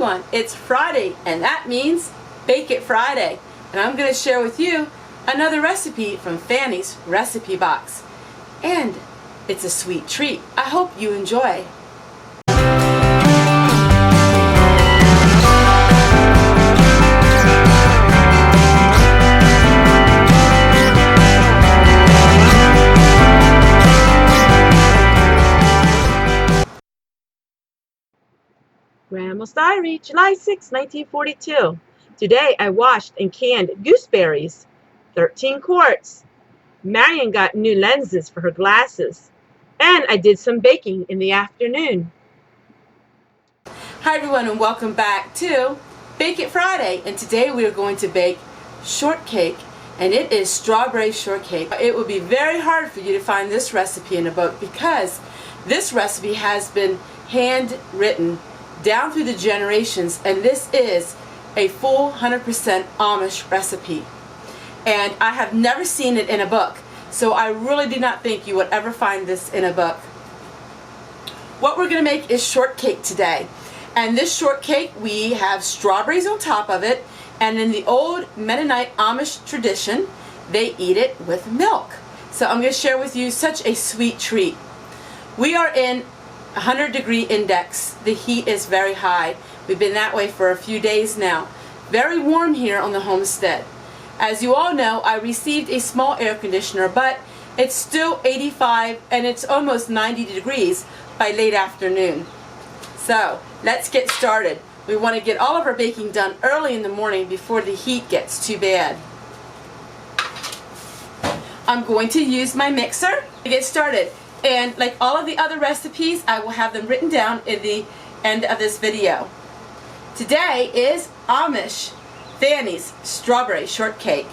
It's Friday, and that means Bake It Friday, and I'm going to share with you another recipe from Fanny's recipe box, and it's a sweet treat. I hope you enjoy. Grandma's Diary, July 6, 1942. Today I washed and canned gooseberries, 13 quarts. Marion got new lenses for her glasses, and I did some baking in the afternoon. Hi everyone, and welcome back to Bake It Friday, and today we are going to bake shortcake, and it is strawberry shortcake. It would be very hard for you to find this recipe in a book because this recipe has been handwritten down through the generations, and this is a full 100% Amish recipe, and I have never seen it in a book, so I really do not think you would ever find this in a book. What we're going to make is shortcake today, and this shortcake, we have strawberries on top of it, and in the old Mennonite Amish tradition they eat it with milk. So I'm going to share with you such a sweet treat. We are in 100-degree index. The heat is very high. We've been that way for a few days now. Very warm here on the homestead. As you all know, I received a small air conditioner, but it's still 85 and it's almost 90 degrees by late afternoon. So let's get started. We want to get all of our baking done early in the morning before the heat gets too bad. I'm going to use my mixer to get started. And like all of the other recipes, I will have them written down in the end of this video. Today is Amish Fanny's strawberry shortcake.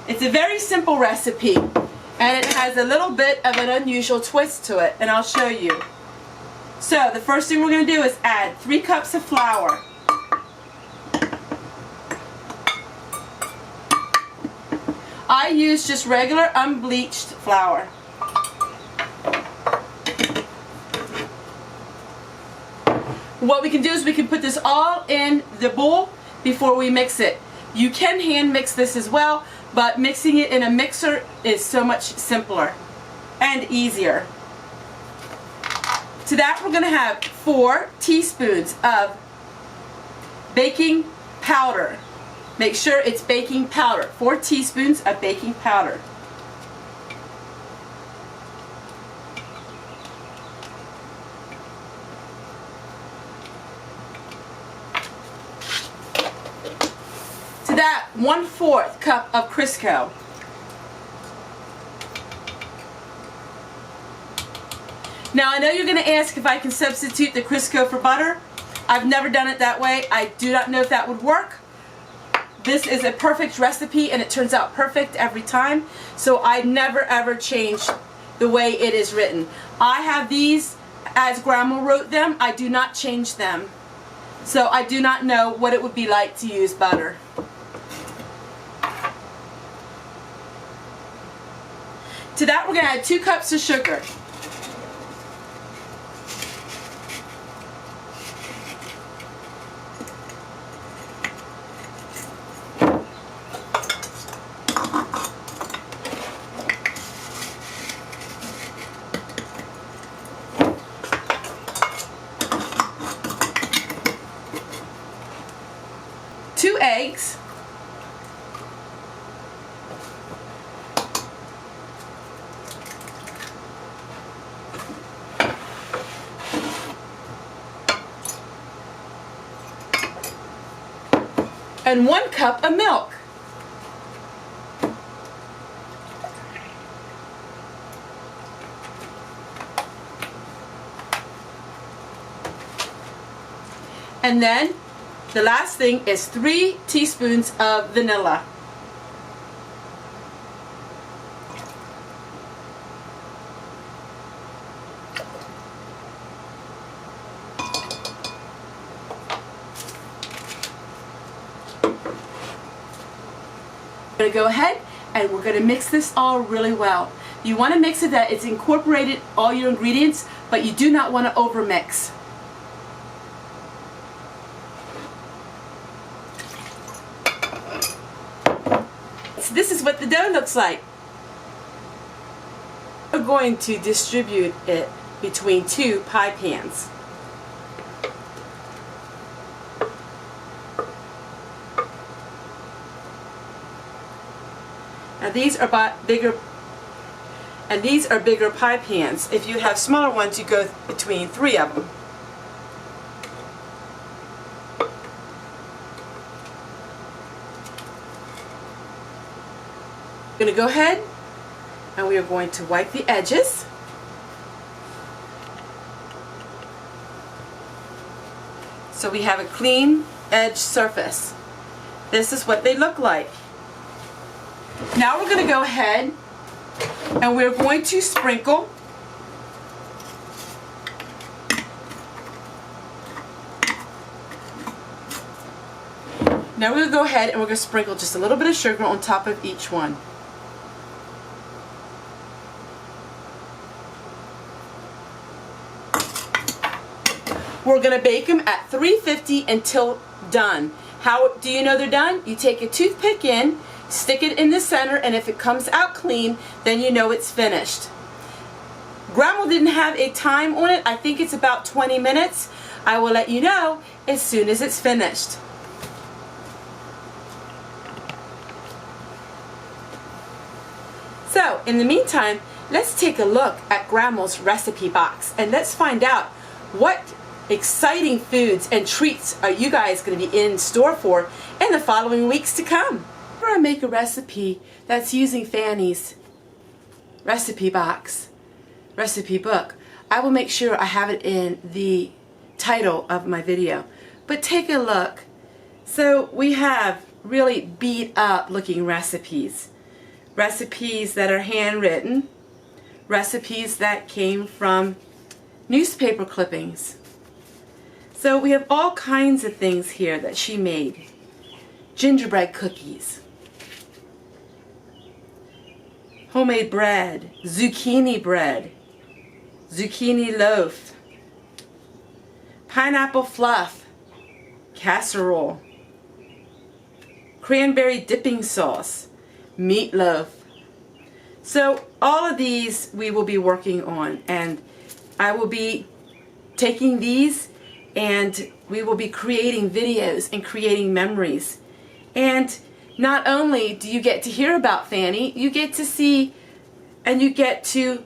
It's a very simple recipe, and it has a little bit of an unusual twist to it, and I'll show you. So the first thing we're going to do is add 3 cups of flour. I use just regular unbleached flour. What we can do is we can put this all in the bowl before we mix it. You can hand mix this as well, but mixing it in a mixer is so much simpler and easier. To that we're going to have 4 teaspoons of baking powder. Make sure it's baking powder. 4 teaspoons of baking powder. To that, 1/4 cup of Crisco. Now I know you're going to ask if I can substitute the Crisco for butter. I've never done it that way. I do not know if that would work. This is a perfect recipe and it turns out perfect every time, so I never ever change the way it is written. I have these as Grandma wrote them. I do not change them, so I do not know what it would be like to use butter. To that we're going to add 2 cups of sugar. Two eggs, and 1 cup of milk. And then the last thing is 3 teaspoons of vanilla. We're going to go ahead and we're going to mix this all really well. You want to mix it that it's incorporated all your ingredients, but you do not want to overmix. so this is what the dough looks like. We're going to distribute it between 2 pie pans. Now these are bigger pie pans. If you have smaller ones, you go between 3 of them. I'm going to go ahead and we are going to wipe the edges. So we have a clean edge surface. This is what they look like. Now we're going to go ahead and we're going to sprinkle sprinkle just a little bit of sugar on top of each one. We're going to bake them at 350 until done. How do you know they're done? You take a toothpick in, stick it in the center, and if it comes out clean, then you know it's finished. Grandma didn't have a time on it. I think it's about 20 minutes. I will let you know as soon as it's finished. So, in the meantime, let's take a look at Grandma's recipe box and let's find out what exciting foods and treats are you guys going to be in store for in the following weeks to come. Whenever I make a recipe that's using Fanny's recipe box, recipe book, I will make sure I have it in the title of my video. But take a look. So we have really beat up looking recipes. Recipes that are handwritten, recipes that came from newspaper clippings. So we have all kinds of things here that she made. Gingerbread cookies, homemade bread, zucchini loaf, pineapple fluff, casserole, cranberry dipping sauce, meatloaf. So all of these we will be working on, and I will be taking these and we will be creating videos and creating memories. And not only do you get to hear about Fanny, you get to see and you get to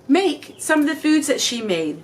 make some of the foods that she made.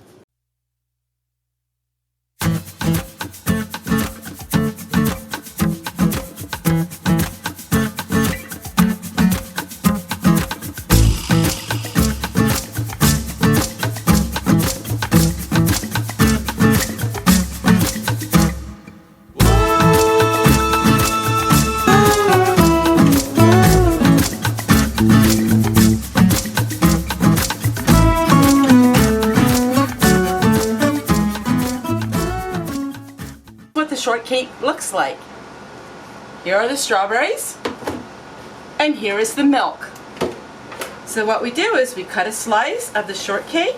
Shortcake looks like. Here are the strawberries and here is the milk. So what we do is we cut a slice of the shortcake,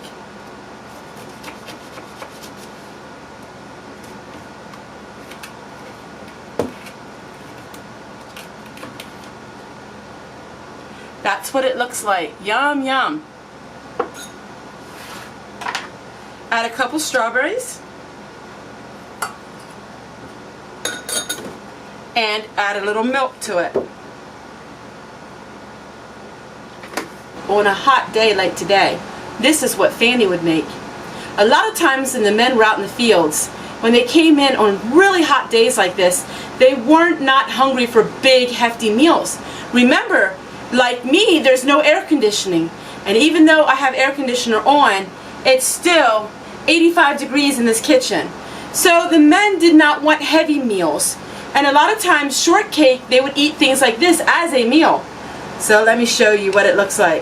that's what it looks like. Yum yum. Add a couple strawberries and add a little milk to it. On a hot day like today, this is what Fanny would make. A lot of times when the men were out in the fields, when they came in on really hot days like this, they weren't not hungry for big hefty meals. Remember, like me, there's no air conditioning, and even though I have air conditioner on, it's still 85 degrees in this kitchen. So the men did not want heavy meals. And a lot of times, shortcake, they would eat things like this as a meal. So let me show you what it looks like.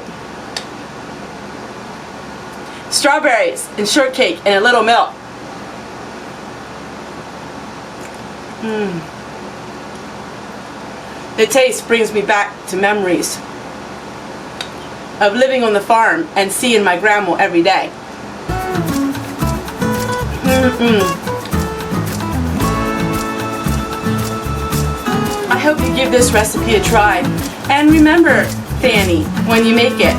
Strawberries and shortcake and a little milk. The taste brings me back to memories of living on the farm and seeing my grandma every day. I hope you give this recipe a try. And remember, Fanny, when you make it,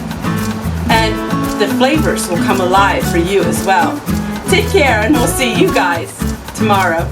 and the flavors will come alive for you as well. Take care, and we'll see you guys tomorrow.